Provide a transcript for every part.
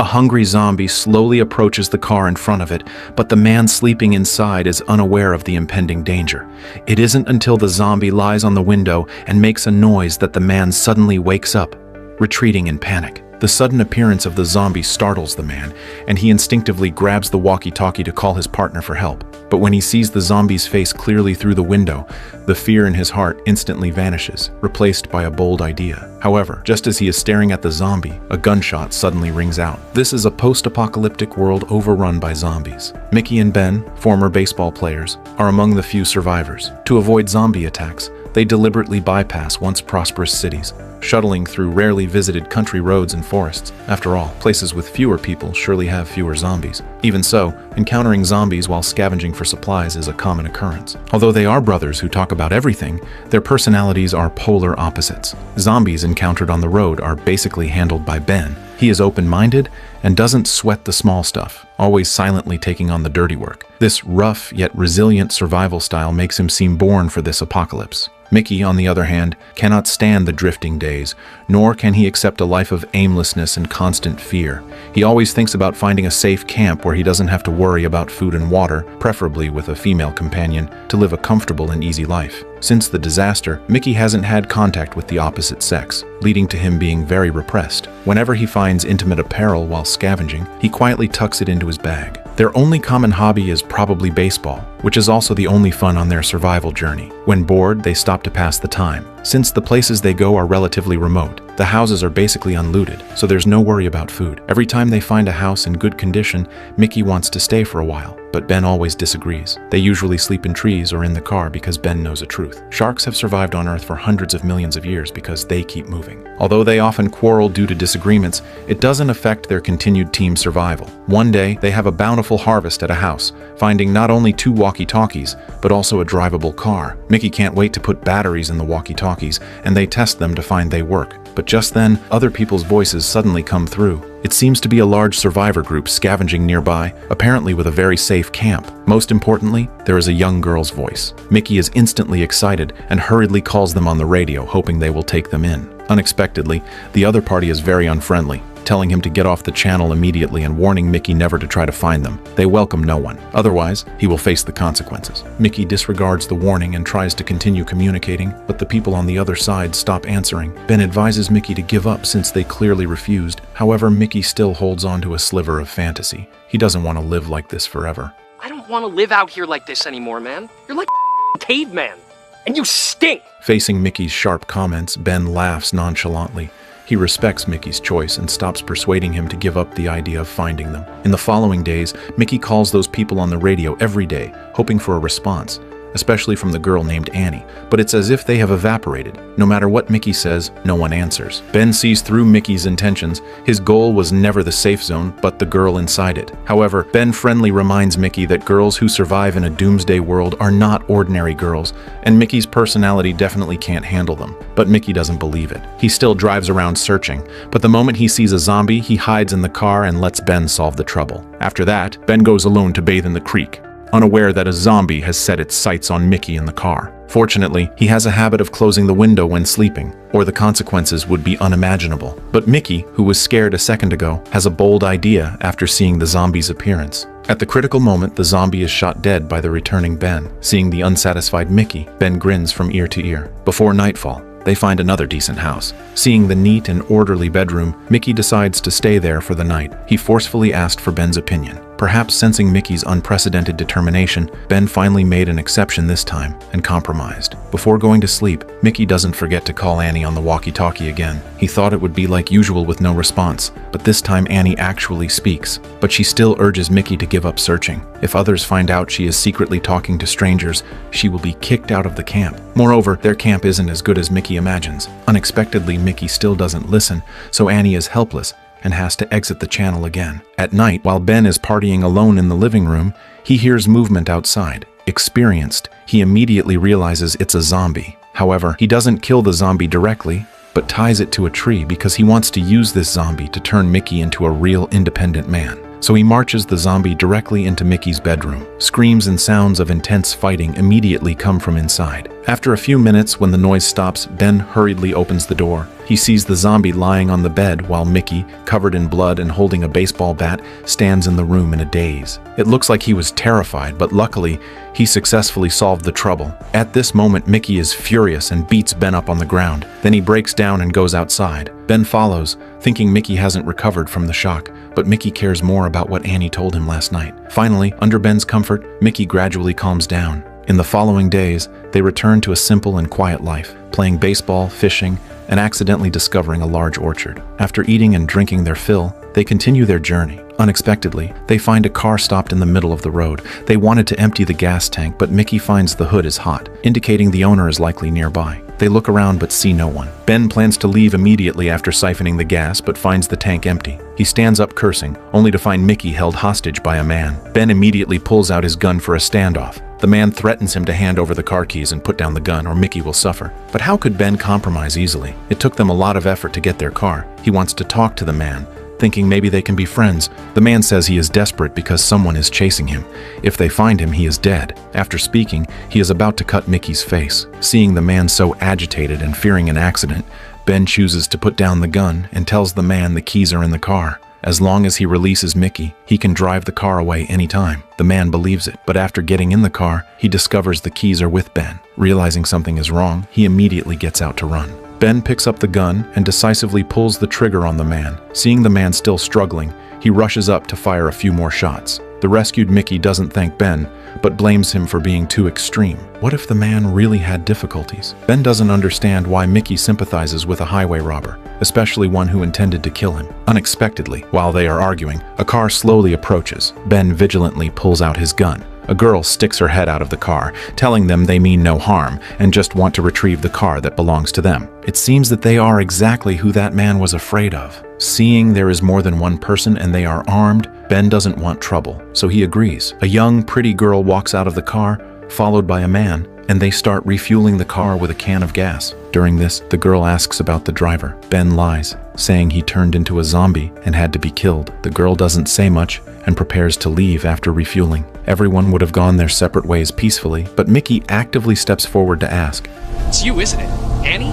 A hungry zombie slowly approaches the car in front of it, but the man sleeping inside is unaware of the impending danger. It isn't until the zombie lies on the window and makes a noise that the man suddenly wakes up, retreating in panic. The sudden appearance of the zombie startles the man, and he instinctively grabs the walkie-talkie to call his partner for help. But when he sees the zombie's face clearly through the window, the fear in his heart instantly vanishes, replaced by a bold idea. However, just as he is staring at the zombie, a gunshot suddenly rings out. This is a post-apocalyptic world overrun by zombies. Mickey and Ben, former baseball players, are among the few survivors. To avoid zombie attacks, they deliberately bypass once prosperous cities, shuttling through rarely visited country roads and forests. After all, places with fewer people surely have fewer zombies. Even so, encountering zombies while scavenging for supplies is a common occurrence. Although they are brothers who talk about everything, their personalities are polar opposites. Zombies encountered on the road are basically handled by Ben. He is open-minded and doesn't sweat the small stuff, always silently taking on the dirty work. This rough yet resilient survival style makes him seem born for this apocalypse. Mickey, on the other hand, cannot stand the drifting days, nor can he accept a life of aimlessness and constant fear. He always thinks about finding a safe camp where he doesn't have to worry about food and water, preferably with a female companion, to live a comfortable and easy life. Since the disaster, Mickey hasn't had contact with the opposite sex, leading to him being very repressed. Whenever he finds intimate apparel while scavenging, he quietly tucks it into his bag. Their only common hobby is probably baseball, which is also the only fun on their survival journey. When bored, they stop to pass the time. Since the places they go are relatively remote, the houses are basically unlooted, so there's no worry about food. Every time they find a house in good condition, Mickey wants to stay for a while, but Ben always disagrees. They usually sleep in trees or in the car because Ben knows a truth. Sharks have survived on Earth for hundreds of millions of years because they keep moving. Although they often quarrel due to disagreements, it doesn't affect their continued team survival. One day, they have a bountiful harvest at a house, finding not only 2 walkie-talkies, but also a drivable car. Mickey can't wait to put batteries in the walkie-talkies, and they test them to find they work. But just then, other people's voices suddenly come through. It seems to be a large survivor group scavenging nearby, apparently with a very safe camp. Most importantly, there is a young girl's voice. Mickey is instantly excited and hurriedly calls them on the radio, hoping they will take them in. Unexpectedly, the other party is very unfriendly, telling him to get off the channel immediately and warning Mickey never to try to find them. They welcome no one. Otherwise, he will face the consequences. Mickey disregards the warning and tries to continue communicating, but the people on the other side stop answering. Ben advises Mickey to give up since they clearly refused. However, Mickey still holds on to a sliver of fantasy. He doesn't want to live like this forever. I don't want to live out here like this anymore, man. You're like a caveman, and you stink! Facing Mickey's sharp comments, Ben laughs nonchalantly. He respects Mickey's choice and stops persuading him to give up the idea of finding them. In the following days, Mickey calls those people on the radio every day, hoping for a response, especially from the girl named Annie. But it's as if they have evaporated. No matter what Mickey says, no one answers. Ben sees through Mickey's intentions. His goal was never the safe zone, but the girl inside it. However, Ben friendly reminds Mickey that girls who survive in a doomsday world are not ordinary girls, and Mickey's personality definitely can't handle them. But Mickey doesn't believe it. He still drives around searching, but the moment he sees a zombie, he hides in the car and lets Ben solve the trouble. After that, Ben goes alone to bathe in the creek, unaware that a zombie has set its sights on Mickey in the car. Fortunately, he has a habit of closing the window when sleeping, or the consequences would be unimaginable. But Mickey, who was scared a second ago, has a bold idea after seeing the zombie's appearance. At the critical moment, the zombie is shot dead by the returning Ben. Seeing the unsatisfied Mickey, Ben grins from ear to ear. Before nightfall, they find another decent house. Seeing the neat and orderly bedroom, Mickey decides to stay there for the night. He forcefully asked for Ben's opinion. Perhaps sensing Mickey's unprecedented determination, Ben finally made an exception this time and compromised. Before going to sleep, Mickey doesn't forget to call Annie on the walkie-talkie again. He thought it would be like usual with no response, but this time Annie actually speaks. But she still urges Mickey to give up searching. If others find out she is secretly talking to strangers, she will be kicked out of the camp. Moreover, their camp isn't as good as Mickey imagines. Unexpectedly, Mickey still doesn't listen, so Annie is helpless and has to exit the channel again. At night, while Ben is partying alone in the living room, he hears movement outside. Experienced, he immediately realizes it's a zombie. However, he doesn't kill the zombie directly, but ties it to a tree because he wants to use this zombie to turn Mickey into a real independent man. So he marches the zombie directly into Mickey's bedroom. Screams and sounds of intense fighting immediately come from inside. After a few minutes, when the noise stops, Ben hurriedly opens the door. He sees the zombie lying on the bed while Mickey, covered in blood and holding a baseball bat, stands in the room in a daze. It looks like he was terrified, but luckily, he successfully solved the trouble. At this moment, Mickey is furious and beats Ben up on the ground. Then he breaks down and goes outside. Ben follows, thinking Mickey hasn't recovered from the shock, but Mickey cares more about what Annie told him last night. Finally, under Ben's comfort, Mickey gradually calms down. In the following days, they return to a simple and quiet life, playing baseball, fishing, and accidentally discovering a large orchard. After eating and drinking their fill, they continue their journey. Unexpectedly, they find a car stopped in the middle of the road. They wanted to empty the gas tank, but Mickey finds the hood is hot, indicating the owner is likely nearby. They look around but see no one. Ben plans to leave immediately after siphoning the gas, but finds the tank empty. He stands up cursing, only to find Mickey held hostage by a man. Ben immediately pulls out his gun for a standoff. The man threatens him to hand over the car keys and put down the gun, or Mickey will suffer. But how could Ben compromise easily? It took them a lot of effort to get their car. He wants to talk to the man, thinking maybe they can be friends. The man says he is desperate because someone is chasing him. If they find him, he is dead. After speaking, he is about to cut Mickey's face. Seeing the man so agitated and fearing an accident, Ben chooses to put down the gun and tells the man the keys are in the car. As long as he releases Mickey, he can drive the car away anytime. The man believes it, but after getting in the car, he discovers the keys are with Ben. Realizing something is wrong, he immediately gets out to run. Ben picks up the gun and decisively pulls the trigger on the man. Seeing the man still struggling, he rushes up to fire a few more shots. The rescued Mickey doesn't thank Ben, but blames him for being too extreme. What if the man really had difficulties? Ben doesn't understand why Mickey sympathizes with a highway robber, especially one who intended to kill him. Unexpectedly, while they are arguing, a car slowly approaches. Ben vigilantly pulls out his gun. A girl sticks her head out of the car, telling them they mean no harm and just want to retrieve the car that belongs to them. It seems that they are exactly who that man was afraid of. Seeing there is more than one person and they are armed, Ben doesn't want trouble, so he agrees. A young, pretty girl walks out of the car, followed by a man, and they start refueling the car with a can of gas. During this, the girl asks about the driver. Ben lies, saying he turned into a zombie and had to be killed. The girl doesn't say much and prepares to leave after refueling. Everyone would have gone their separate ways peacefully, but Mickey actively steps forward to ask, It's you, isn't it? Annie?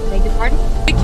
Beg your pardon? Mickey!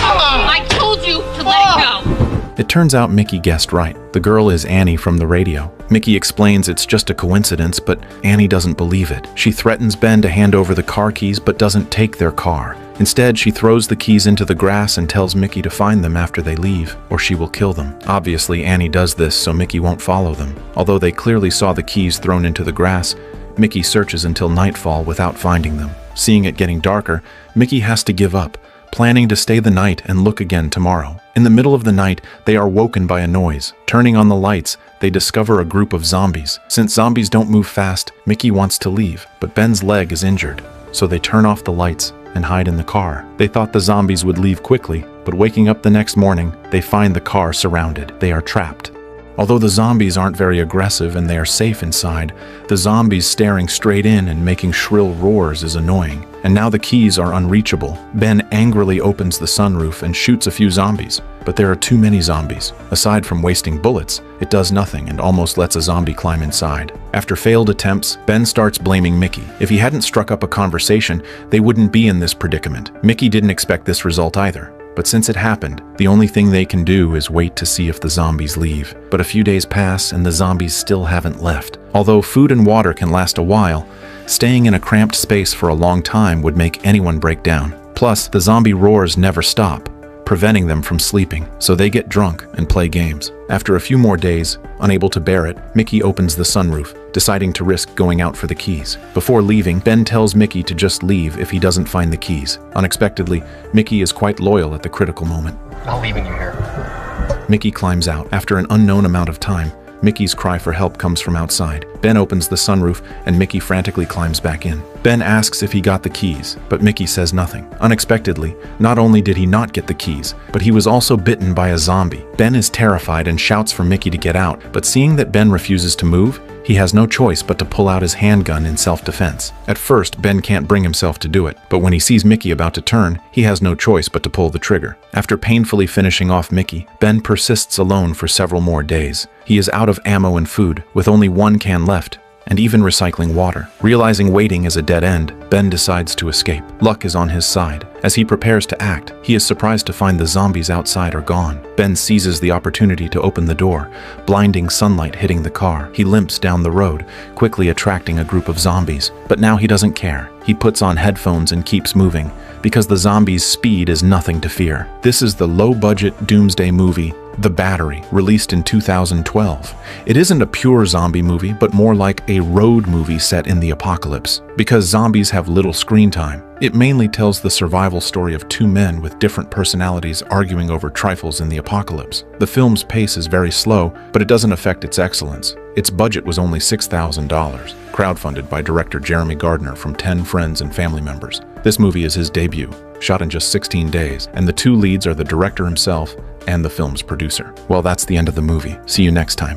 I told you to let go! It turns out Mickey guessed right. The girl is Annie from the radio. Mickey explains it's just a coincidence, but Annie doesn't believe it. She threatens Ben to hand over the car keys, but doesn't take their car. Instead, she throws the keys into the grass and tells Mickey to find them after they leave, or she will kill them. Obviously, Annie does this so Mickey won't follow them. Although they clearly saw the keys thrown into the grass, Mickey searches until nightfall without finding them. Seeing it getting darker, Mickey has to give up, planning to stay the night and look again tomorrow. In the middle of the night, they are woken by a noise. Turning on the lights, they discover a group of zombies. Since zombies don't move fast, Mickey wants to leave, but Ben's leg is injured, so they turn off the lights and hide in the car. They thought the zombies would leave quickly, but waking up the next morning, they find the car surrounded. They are trapped. Although the zombies aren't very aggressive and they are safe inside, the zombies staring straight in and making shrill roars is annoying. And now the keys are unreachable. Ben angrily opens the sunroof and shoots a few zombies, but there are too many zombies. Aside from wasting bullets, it does nothing and almost lets a zombie climb inside. After failed attempts, Ben starts blaming Mickey. If he hadn't struck up a conversation, they wouldn't be in this predicament. Mickey didn't expect this result either. But since it happened, the only thing they can do is wait to see if the zombies leave. But a few days pass and the zombies still haven't left. Although food and water can last a while, staying in a cramped space for a long time would make anyone break down. Plus, the zombie roars never stop, preventing them from sleeping, so they get drunk and play games. After a few more days, unable to bear it, Mickey opens the sunroof, deciding to risk going out for the keys. Before leaving, Ben tells Mickey to just leave if he doesn't find the keys. Unexpectedly, Mickey is quite loyal at the critical moment. Not leaving you here. Mickey climbs out. After an unknown amount of time, Mickey's cry for help comes from outside. Ben opens the sunroof and Mickey frantically climbs back in. Ben asks if he got the keys, but Mickey says nothing. Unexpectedly, not only did he not get the keys, but he was also bitten by a zombie. Ben is terrified and shouts for Mickey to get out, but seeing that Ben refuses to move, he has no choice but to pull out his handgun in self-defense. At first, Ben can't bring himself to do it, but when he sees Mickey about to turn, he has no choice but to pull the trigger. After painfully finishing off Mickey, Ben persists alone for several more days. He is out of ammo and food, with only one can left, and even recycling water. Realizing waiting is a dead end, Ben decides to escape. Luck is on his side. As he prepares to act, he is surprised to find the zombies outside are gone. Ben seizes the opportunity to open the door, blinding sunlight hitting the car. He limps down the road, quickly attracting a group of zombies. But now he doesn't care. He puts on headphones and keeps moving, because the zombies' speed is nothing to fear. This is the low-budget doomsday movie, The Battery, released in 2012. It isn't a pure zombie movie, but more like a road movie set in the apocalypse. Because zombies have little screen time, it mainly tells the survival story of two men with different personalities arguing over trifles in the apocalypse. The film's pace is very slow, but it doesn't affect its excellence. Its budget was only $6,000, crowdfunded by director Jeremy Gardner from 10 friends and family members. This movie is his debut, shot in just 16 days, and the two leads are the director himself and the film's producer. Well, that's the end of the movie. See you next time.